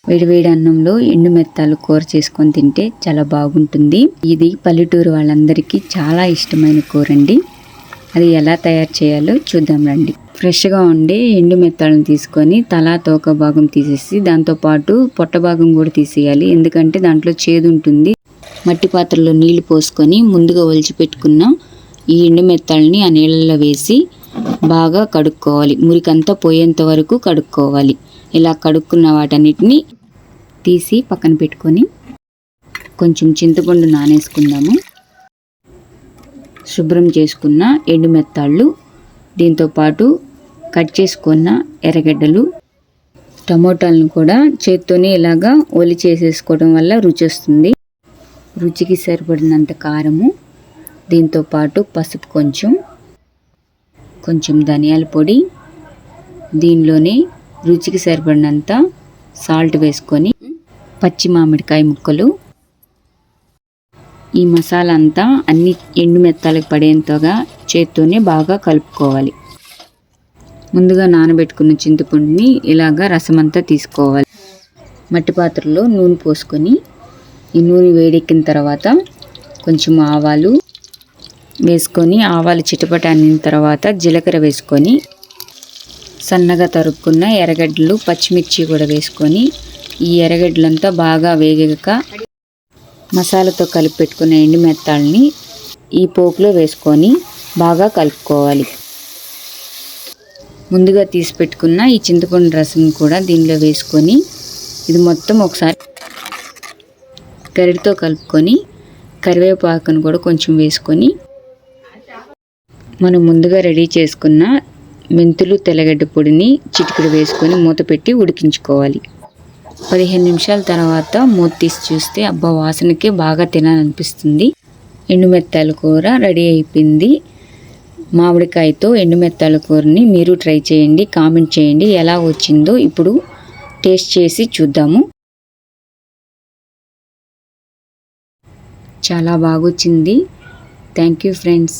వేడివేడి అన్నంలో ఎండు మెత్తాలు కూర చేసుకొని తింటే చాలా బాగుంటుంది. ఇది పల్లెటూరు వాళ్ళందరికీ చాలా ఇష్టమైన కూర అండి. అది ఎలా తయారు చేయాలో చూద్దాం రండి. ఫ్రెష్గా ఉండే ఎండు మెత్తాలను తీసుకొని తలా తోక భాగం తీసేసి దాంతోపాటు పొట్ట భాగం కూడా తీసేయాలి. ఎందుకంటే దాంట్లో చేదు ఉంటుంది. మట్టి పాత్రలో నీళ్లు పోసుకొని ముందుగా ఒలిచిపెట్టుకున్న ఈ ఎండు మెత్తాలని ఆ నీళ్ళల్లో వేసి బాగా కడుక్కోవాలి. మురికంతా పోయేంత వరకు కడుక్కోవాలి. ఇలా కడుక్కున్న వాటన్నిటిని తీసి పక్కన పెట్టుకొని కొంచెం చింతపండు నానేసుకుందాము. శుభ్రం చేసుకున్న ఎండు మెత్తాళ్ళు, దీంతోపాటు కట్ చేసుకున్న ఎర్రగడ్డలు, టమోటాలను కూడా చేత్తోనే ఇలాగా ఒలి చేసేసుకోవడం వల్ల రుచి వస్తుంది. రుచికి సరిపడినంత కారము, దీంతోపాటు పసుపు కొంచెం ధనియాల పొడి, దీనిలోనే రుచికి సరిపడినంత సాల్ట్ వేసుకొని పచ్చి మామిడికాయ ముక్కలు, ఈ మసాలా అంతా అన్ని ఎండు మెత్తాలకు పడేంతగా చేత్తోనే బాగా కలుపుకోవాలి. ముందుగా నానబెట్టుకున్న చింతపండుని ఇలాగా రసమంతా తీసుకోవాలి. మట్టి పాత్రలో నూనె పోసుకొని ఈ నూనె వేడెక్కిన తర్వాత కొంచెం ఆవాలు వేసుకొని, ఆవాలు చిటపట అనిన తర్వాత జీలకర్ర వేసుకొని సన్నగా తరుక్కున్న ఎర్రగడ్డలు, పచ్చిమిర్చి కూడా వేసుకొని ఈ ఎర్రగడ్డలంతా బాగా వేగాక మసాలాతో కలిపి పెట్టుకున్న ఎండు మెత్తాలని ఈ పోపులో వేసుకొని బాగా కలుపుకోవాలి. ముందుగా తీసి పెట్టుకున్న ఈ చింతపండు రసం కూడా దీనిలో వేసుకొని ఇది మొత్తం ఒకసారి గరిటతో కలుపుకొని కరివేపాకును కూడా కొంచెం వేసుకొని మనం ముందుగా రెడీ చేసుకున్న మెంతులు, తెల్లగడ్డ పొడిని చిటికెడు వేసుకొని మూత పెట్టి ఉడికించుకోవాలి. 15 నిమిషాల తర్వాత మూత తీసి చూస్తే అబ్బా వాసనకే బాగా తినాలనిపిస్తుంది. ఎండు మెత్తాల కూర రెడీ అయిపోయింది. మామిడికాయతో ఎండు మెత్తాల కూరని మీరు ట్రై చేయండి. కామెంట్ చేయండి ఎలా వచ్చిందో. ఇప్పుడు టేస్ట్ చేసి చూద్దాము. చాలా బాగొచ్చింది. Thank you friends.